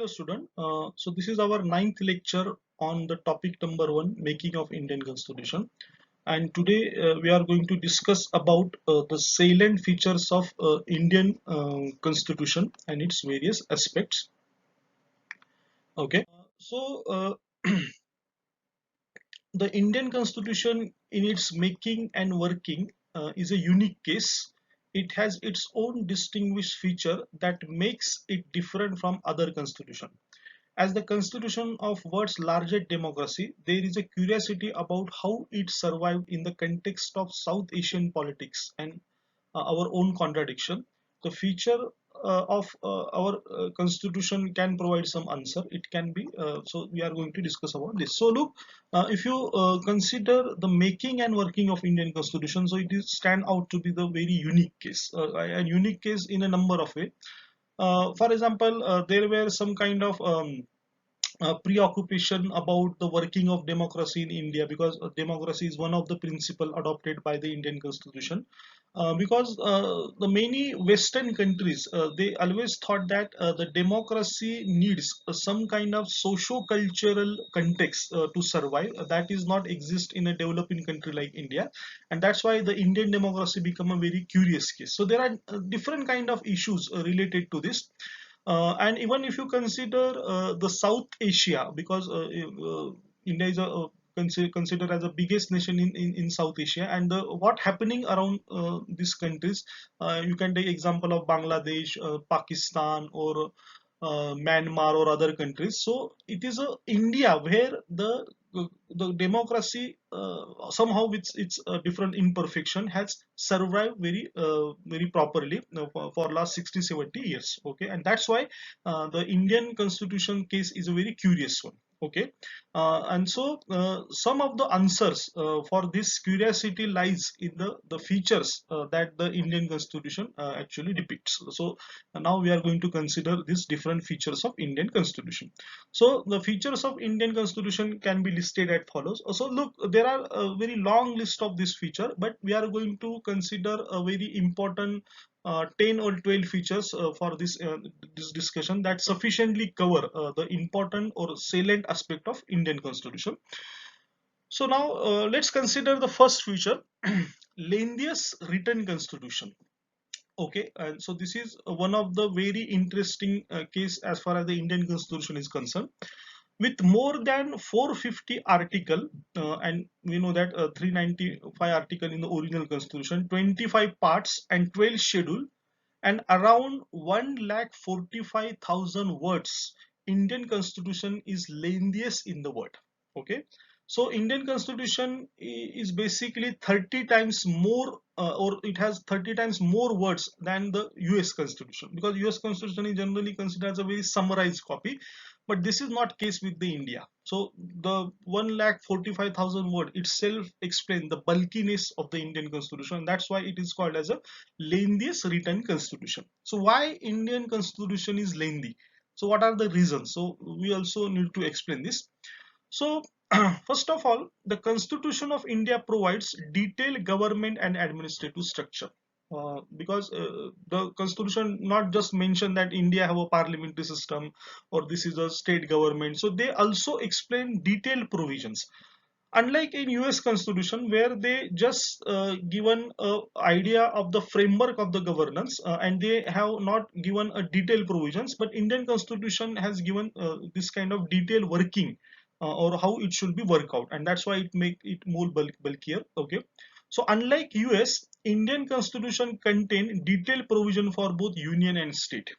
Hello student. So this is our ninth lecture on the topic number 1, making of Indian Constitution. And today we are going to discuss about the salient features of Indian Constitution and its various aspects. Okay. The Indian Constitution in its making and working is a unique case. It has its own distinguished feature that makes it different from other constitutions. As the constitution of world's largest democracy, there is a curiosity about how it survived in the context of South Asian politics and our own contradiction. The feature of our constitution can provide some answer. It can be so we are going to discuss about this. So look, if you consider the making and working of Indian constitution, so it is stand out to be the very unique case, a unique case in a number of ways. For example, there were some kind of preoccupation about the working of democracy in India, because democracy is one of the principle adopted by the Indian Constitution. Because the many Western countries, they always thought that the democracy needs some kind of socio-cultural context to survive. That is not exist in a developing country like India, and that's why the Indian democracy become a very curious case. So there are different kind of issues related to this. And even if you consider the South Asia, because India is considered as the biggest nation in South Asia, and what happening around these countries, you can take example of Bangladesh, Pakistan, or Myanmar or other countries. So it is India where the democracy somehow with its different imperfection has survived very properly for last 60-70 years. Okay, and that's why the Indian Constitution case is a very curious one. Okay, and so some of the answers for this curiosity lies in the features that the Indian Constitution actually depicts. So now we are going to consider these different features of Indian Constitution. So the features of Indian Constitution can be listed as follows. So look, there are a very long list of this feature, but we are going to consider a very important 10 or 12 features for this discussion that sufficiently cover the important or salient aspect of Indian Constitution. So now let's consider the first feature, lengthiest written constitution. Okay, and so this is one of the very interesting case as far as the Indian Constitution is concerned. With more than 450 article, and we know that 395 article in the original Constitution, 25 parts and 12 schedule, and around 1,45,000 words, Indian Constitution is lengthiest in the world. Okay, so Indian Constitution is basically 30 times more, or it has 30 times more words than the US Constitution, because US Constitution is generally considered as a very summarized copy, but this is not case with the India. So the 1,45,000 word itself explain the bulkiness of the Indian Constitution. That's why it is called as a lengthiest written constitution. So why Indian Constitution is lengthy? So what are the reasons? So we also need to explain this. So first of all, the Constitution of India provides detailed government and administrative structure. Because the Constitution not just mention that India have a parliamentary system or this is a state government. So they also explain detailed provisions. Unlike in US Constitution, where they just given a idea of the framework of the governance, and they have not given a detailed provisions, but Indian Constitution has given this kind of detailed working or how it should be worked out, and that's why it make it more bulkier. Okay, so unlike US, Indian Constitution contain detailed provision for both union and state.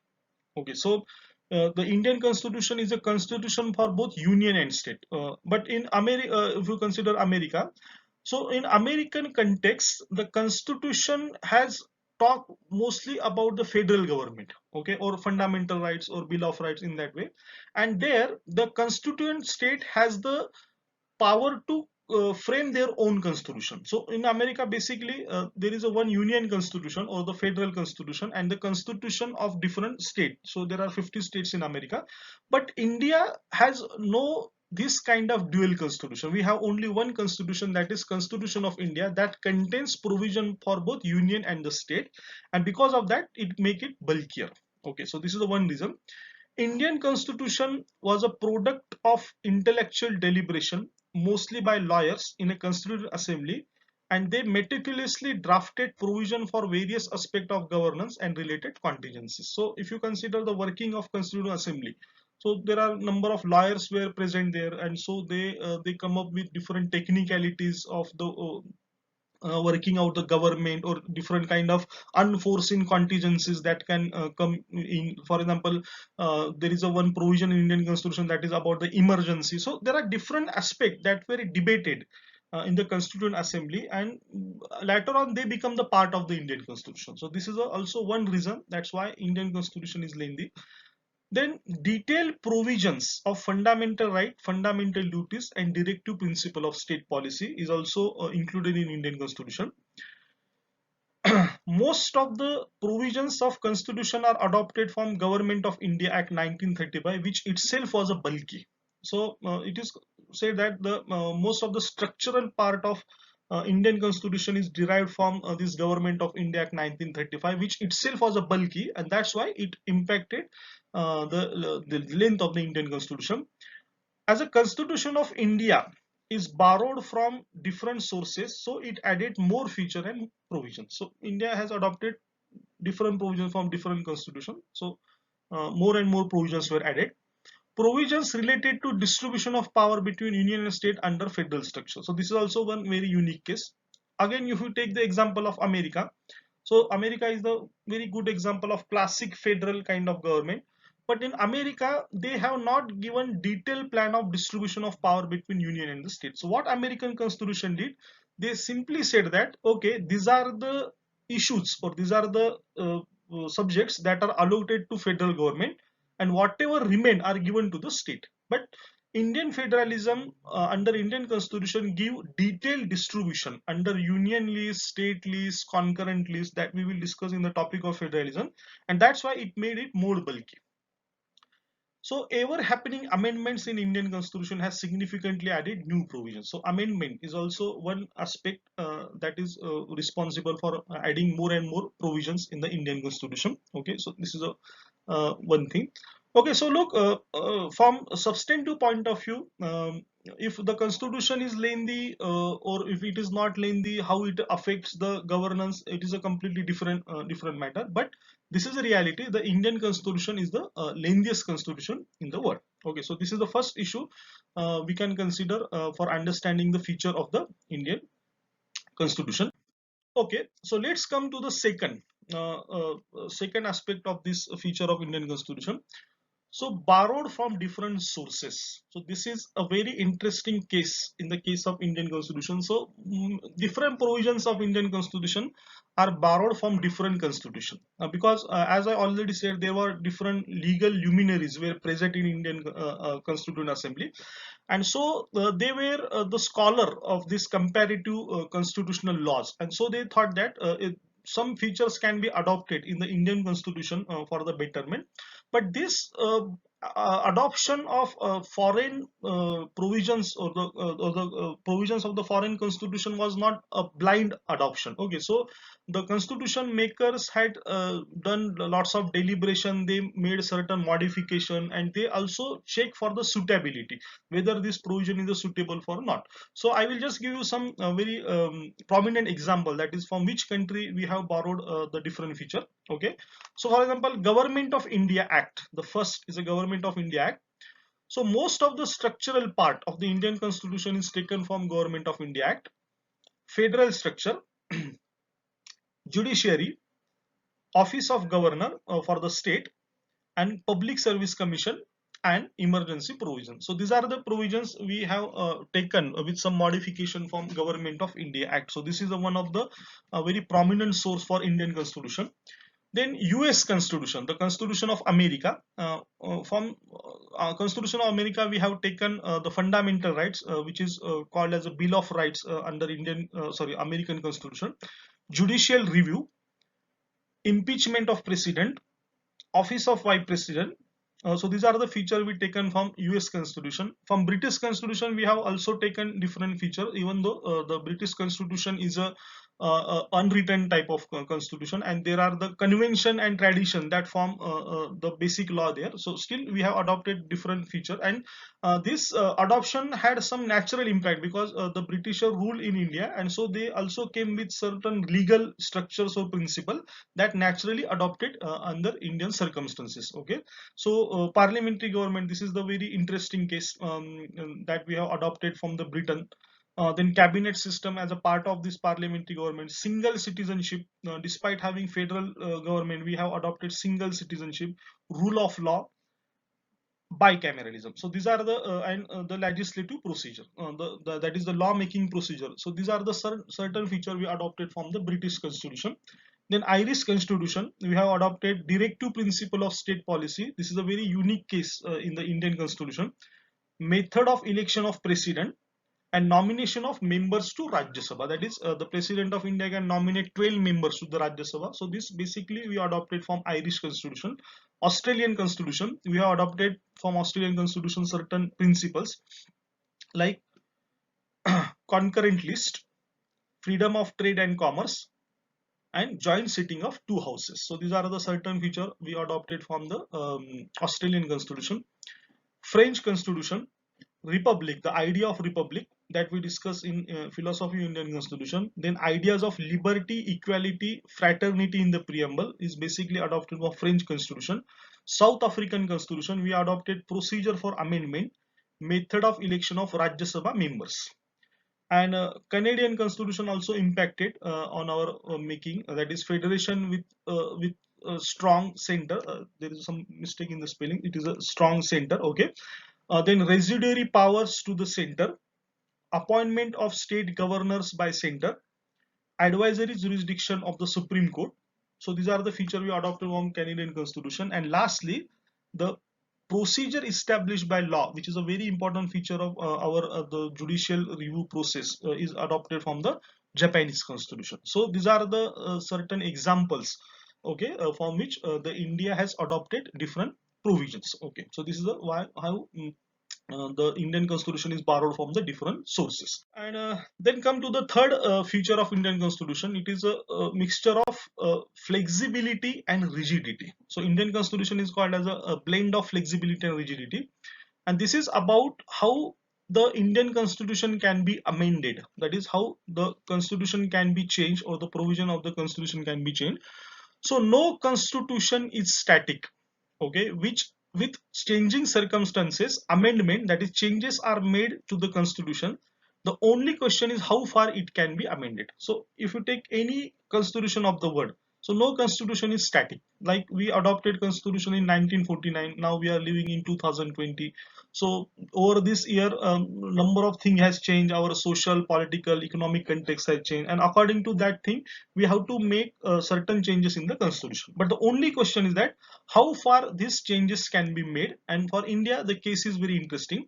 Okay, so the Indian Constitution is a constitution for both union and state. But in America, if you consider America, so in American context, the Constitution has talked mostly about the federal government, okay, or fundamental rights or Bill of Rights in that way. And there, the constituent state has the power to frame their own constitution. So in America, basically, there is a one union constitution or the federal constitution and the constitution of different states. So there are 50 states in America, but India has no this kind of dual constitution. We have only one constitution, that is Constitution of India, that contains provision for both union and the state, and because of that it make it bulkier. Okay, so this is the one reason. Indian constitution was a product of intellectual deliberation, mostly by lawyers in a constituent assembly, and they meticulously drafted provision for various aspects of governance and related contingencies. So if you consider the working of constituent assembly, so there are number of lawyers were present there, and so they come up with different technicalities of the working out the government, or different kind of unforeseen contingencies that can come in. For example, there is a one provision in Indian constitution that is about the emergency. So there are different aspects that were debated in the constituent assembly, and later on they become the part of the Indian constitution. So this is also one reason that's why Indian constitution is lengthy. Then detailed provisions of fundamental right, fundamental duties, and directive principle of state policy is also included in Indian constitution. Most of the provisions of constitution are adopted from Government of India Act 1935, which itself was a bulky. So it is said that the most of the structural part of Indian constitution is derived from this Government of India Act 1935, which itself was a bulky, and that's why it impacted the length of the Indian constitution. As a constitution of India is borrowed from different sources, so it added more feature and provisions. So India has adopted different provisions from different constitution, so more and more provisions were added. Provisions related to distribution of power between union and state under federal structure. So this is also one very unique case. Again, if you take the example of America, so America is the very good example of classic federal kind of government. But in America, they have not given detailed plan of distribution of power between union and the state. So what American Constitution did, they simply said that, okay, these are the issues, or these are the subjects that are allocated to federal government, and whatever remain are given to the state. But Indian federalism under Indian constitution give detailed distribution under union list, state list, concurrent list, that we will discuss in the topic of federalism, and that's why it made it more bulky. So ever happening amendments in Indian constitution has significantly added new provisions. So amendment is also one aspect that is responsible for adding more and more provisions in the Indian constitution. Okay, so this is a one thing. Okay, so look, from a substantive point of view, if the constitution is lengthy or if it is not lengthy, how it affects the governance, it is a completely different matter. But this is a reality. The Indian constitution is the lengthiest constitution in the world. Okay, so this is the first issue we can consider for understanding the feature of the Indian constitution. Okay, so let's come to the second aspect of this feature of Indian constitution. So borrowed from different sources. So this is a very interesting case in the case of Indian constitution. So different provisions of Indian constitution are borrowed from different constitution because as I already said, there were different legal luminaries were present in Indian constituent assembly, and so they were the scholar of this comparative constitutional laws, and so they thought that some features can be adopted in the Indian constitution for the betterment. But this adoption of foreign provisions, or the provisions of the foreign constitution was not a blind adoption. Okay, so the constitution makers had done lots of deliberation, they made certain modification, and they also check for the suitability, whether this provision is suitable for or not. So I will just give you some very prominent example, that is from which country we have borrowed the different feature. Okay, so for example, Government of India Act, the first is a Government of India Act. So most of the structural part of the Indian constitution is taken from Government of India Act. Federal structure, judiciary, office of governor for the state, and public service commission, and emergency provision. So these are the provisions we have taken with some modification from Government of India Act. So this is one of the very prominent source for Indian constitution. Then US Constitution, the Constitution of America. From Constitution of America, we have taken the fundamental rights, which is called as a Bill of Rights under American Constitution. Judicial review, impeachment of president, office of vice president. So these are the features we taken from US Constitution. From British Constitution, we have also taken different feature, even though the British Constitution is a unwritten type of constitution, and there are the convention and tradition that form the basic law there. So still we have adopted different feature, and this adoption had some natural impact because the British rule in India, and so they also came with certain legal structures or principle that naturally adopted under Indian circumstances. Okay, so parliamentary government, this is the very interesting case that we have adopted from the Britain. Then cabinet system as a part of this parliamentary government, single citizenship, despite having federal government, we have adopted single citizenship, rule of law, bicameralism. So these are the the legislative procedure, that is the law making procedure. So these are the certain feature we adopted from the British constitution. Then Irish constitution, we have adopted directive principle of state policy. This is a very unique case in the Indian constitution. Method of election of president and nomination of members to Rajya Sabha. That is, the President of India can nominate 12 members to the Rajya Sabha. So this basically we adopted from Irish Constitution. Australian Constitution, we have adopted from Australian Constitution certain principles like concurrent list, freedom of trade and commerce, and joint sitting of two houses. So these are the certain feature we adopted from the Australian Constitution. French Constitution, republic, the idea of republic that we discuss in philosophy of Indian constitution. Then ideas of liberty, equality, fraternity in the preamble is basically adopted from French constitution. South African constitution, we adopted procedure for amendment, method of election of Rajya Sabha members. And Canadian constitution also impacted on our making, that is federation with a strong center. There is some mistake in the spelling, it is a strong center. Okay, then residuary powers to the center, appointment of state governors by center, advisory jurisdiction of the Supreme Court. So these are the features we adopted from Canadian Constitution. And lastly, the procedure established by law, which is a very important feature of our the judicial review process, is adopted from the Japanese Constitution. So these are the certain examples, okay, from which the India has adopted different provisions. Okay, so this is the how the Indian constitution is borrowed from the different sources. And then come to the third feature of Indian constitution. It is a mixture of flexibility and rigidity. So Indian constitution is called as a blend of flexibility and rigidity, and this is about how the Indian constitution can be amended, that is how the constitution can be changed or the provision of the constitution can be changed. So no constitution is static, okay, which with changing circumstances, amendment, that is changes are made to the constitution. The only question is how far it can be amended. So if you take any constitution of the world, so no constitution is static. Like we adopted constitution in 1949, now we are living in 2020. So over this year, number of things has changed, our social, political, economic context has changed, and according to that thing we have to make certain changes in the constitution. But the only question is that how far these changes can be made. And for India the case is very interesting.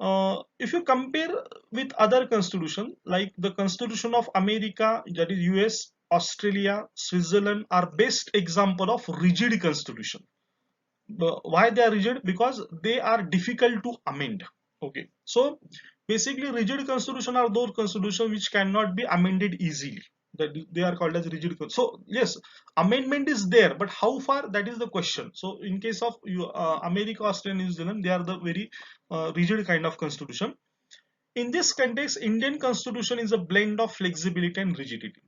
If you compare with other constitution, like the Constitution of America, that is US, Australia, Switzerland, are best example of rigid constitution. Why they are rigid? Because they are difficult to amend. Okay, so basically rigid constitution are those constitutions which cannot be amended easily, that they are called as rigid. So yes, amendment is there, but how far, that is the question. So in case of America, Australia, New Zealand, they are the very rigid kind of constitution. In this context, Indian constitution is a blend of flexibility and rigidity.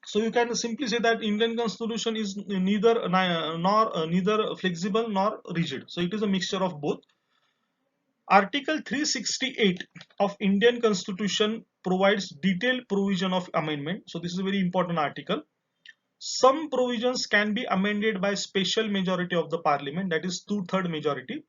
So you can simply say that Indian constitution is neither flexible nor rigid. So it is a mixture of both. Article 368 of Indian Constitution provides detailed provision of amendment. So this is a very important article. Some provisions can be amended by special majority of the parliament, that is 2/3 majority.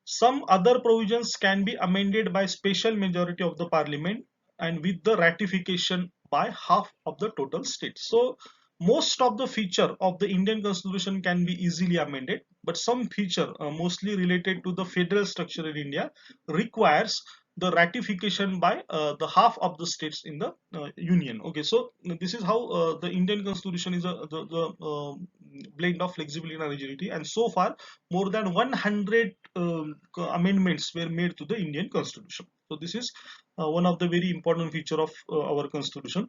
Some other provisions can be amended by special majority of the parliament and with the ratification by half of the total states. So most of the feature of the Indian constitution can be easily amended, but some feature mostly related to the federal structure in India requires the ratification by the half of the states in the union. Okay, so this is how the Indian constitution is the blend of flexibility and rigidity, and so far more than 100 amendments were made to the Indian constitution. So this is one of the very important feature of our constitution.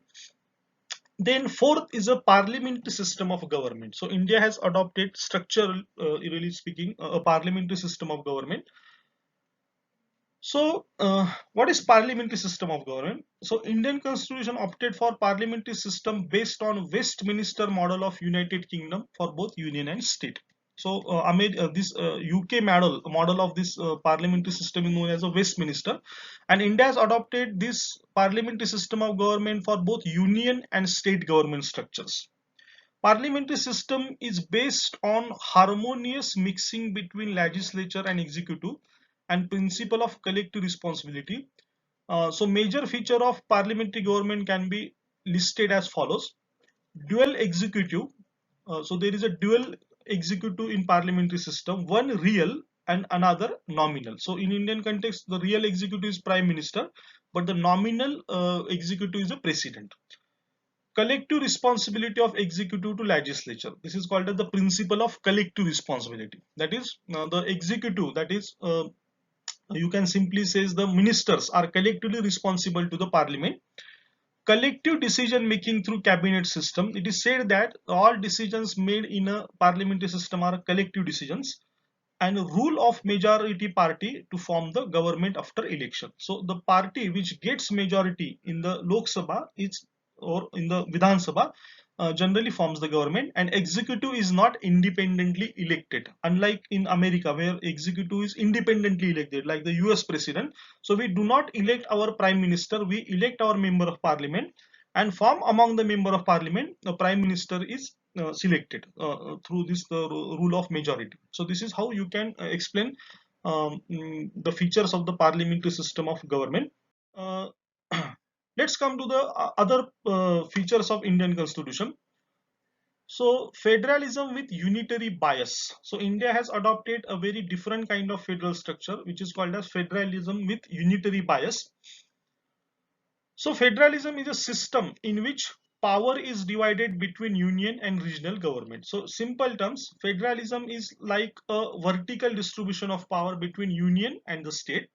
Then fourth is a parliamentary system of government. So India has adopted structural, really speaking, a parliamentary system of government. So, what is parliamentary system of government? So, Indian Constitution opted for parliamentary system based on Westminster model of United Kingdom for both union and state. So, this UK model of this parliamentary system is known as a Westminster, and India has adopted this parliamentary system of government for both union and state government structures. Parliamentary system is based on harmonious mixing between legislature and executive and principle of collective responsibility. So major feature of parliamentary government can be listed as follows. Dual executive. So there is a dual executive in parliamentary system, one real and another nominal. So in Indian context, the real executive is prime minister, but the nominal executive is the president. Collective responsibility of executive to legislature. This is called as the principle of collective responsibility. That is, the executive, that is, you can simply say the ministers are collectively responsible to the parliament. Collective decision making through cabinet system. It is said that all decisions made in a parliamentary system are collective decisions, and rule of majority party to form the government after election. So the party which gets majority in the Lok Sabha is, or in the Vidhan Sabha, generally forms the government, and executive is not independently elected, unlike in America where executive is independently elected like the US president. So we do not elect our prime minister, we elect our member of parliament, and from among the member of parliament the prime minister is selected through this rule of majority. So this is how you can explain the features of the parliamentary system of government. uh, let's come to the other features of Indian constitution. So federalism with unitary bias. So India has adopted a very different kind of federal structure which is called as federalism with unitary bias. So federalism is a system in which power is divided between union and regional government. So simple terms, federalism is like a vertical distribution of power between union and the state.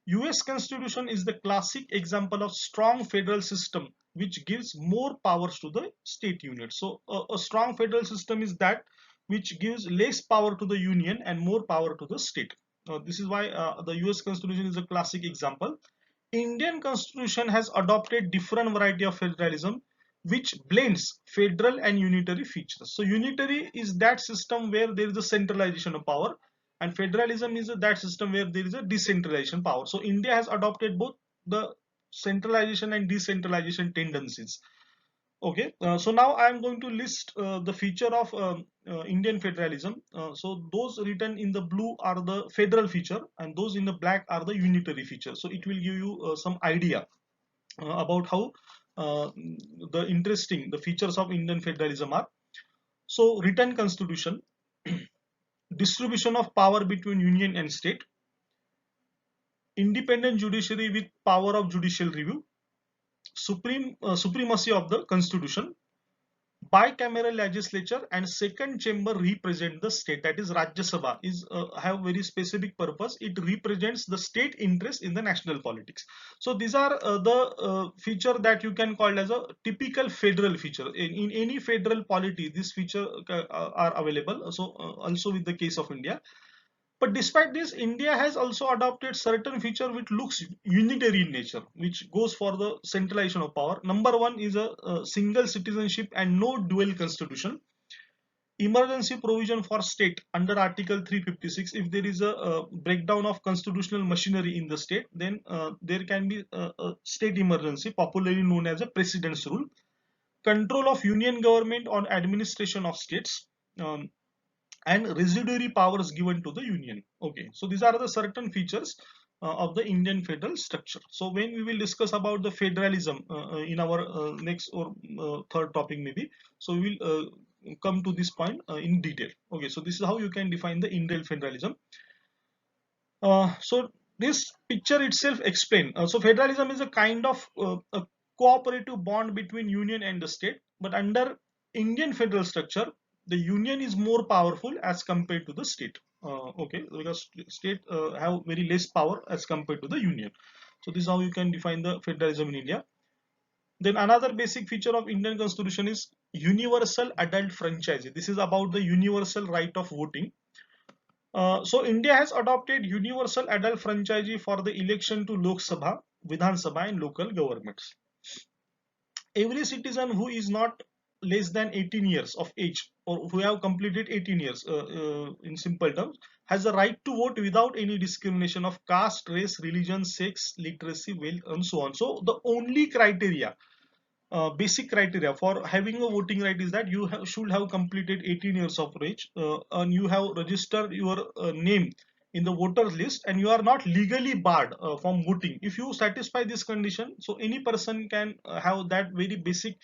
US Constitution is the classic example of strong federal system which gives more powers to the state unit. So a strong federal system is that which gives less power to the union and more power to the state. This is why the US Constitution is a classic example. Indian Constitution has adopted different variety of federalism which blends federal and unitary features. So unitary is that system where there is a centralization of power, and federalism is that system where there is a decentralization power. So India has adopted both the centralization and decentralization tendencies. Okay, so now I am going to list the feature of Indian federalism. So those written in the blue are the federal feature, and those in the black are the unitary feature. So it will give you some idea about how the features of Indian federalism are. So written constitution, distribution of power between union and state, independent judiciary with power of judicial review, supremacy of the constitution, bicameral legislature, and second chamber represent the state, that is Rajya Sabha is have very specific purpose. It represents the state interest in the national politics. So these are the feature that you can call as a typical federal feature. In any federal polity this feature are available. So also with the case of India. But despite this, India has also adopted certain feature which looks unitary in nature, which goes for the centralization of power. Number one is a single citizenship and no dual constitution. Emergency provision for state under Article 356. If there is a breakdown of constitutional machinery in the state, then there can be a state emergency, popularly known as a president's rule. Control of union government on administration of states. And residuary powers given to the union. Okay, so these are the certain features of the Indian federal structure. So when we will discuss about the federalism in our next or third topic maybe, so we will come to this point in detail. Okay, so this is how you can define the Indian federalism. So this picture itself explain. So federalism is a kind of a cooperative bond between union and the state, but under Indian federal structure the union is more powerful as compared to the state. Okay, because state have very less power as compared to the union. So this is how you can define the federalism in India. Then another basic feature of Indian Constitution is universal adult franchise. This is about the universal right of voting. So India has adopted universal adult franchise for the election to Lok Sabha, Vidhan Sabha and local governments. Every citizen who is not less than 18 years of age or who have completed 18 years in simple terms has the right to vote without any discrimination of caste, race, religion, sex, literacy, wealth and so on. So the only criteria, basic criteria for having a voting right is that you should have completed 18 years of age and you have registered your name in the voters list and you are not legally barred from voting. If you satisfy this condition, so any person can have that very basic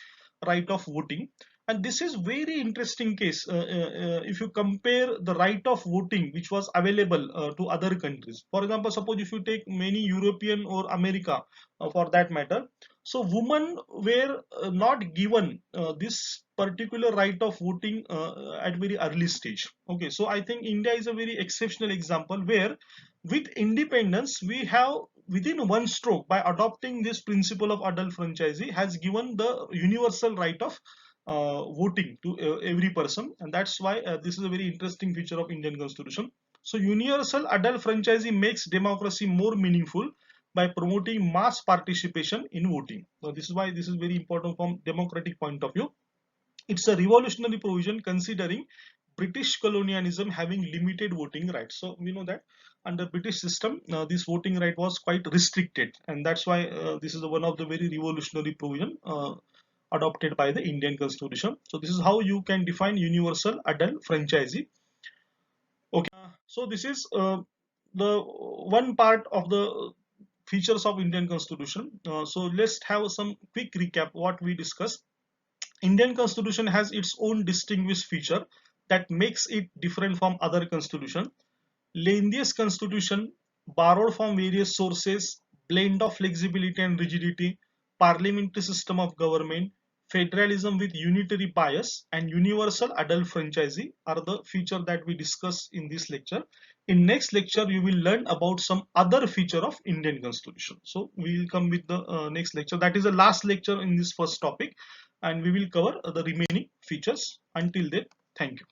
right of voting. And this is very interesting case if you compare the right of voting which was available to other countries. For example, suppose if you take many European or America for that matter, so women were not given this particular right of voting at very early stage. Okay, so I think India is a very exceptional example where with independence we have within one stroke by adopting this principle of adult franchise has given the universal right of voting to every person, and that's why this is a very interesting feature of Indian Constitution. So universal adult franchise makes democracy more meaningful by promoting mass participation in voting. So this is why this is very important from democratic point of view. It's a revolutionary provision considering British colonialism having limited voting rights. So we know that under British system, this voting right was quite restricted, and that's why this is one of the very revolutionary provision adopted by the Indian Constitution. So this is how you can define universal adult franchise. Okay, so this is the one part of the features of Indian Constitution. So let's have some quick recap what we discussed. Indian Constitution has its own distinguished feature that makes it different from other constitution. Lengthiest constitution, borrowed from various sources, blend of flexibility and rigidity, parliamentary system of government, federalism with unitary bias, and universal adult franchise are the feature that we discuss in this lecture. In next lecture, you will learn about some other feature of Indian Constitution. So we will come with the next lecture. That is the last lecture in this first topic, and we will cover the remaining features. Until then, thank you.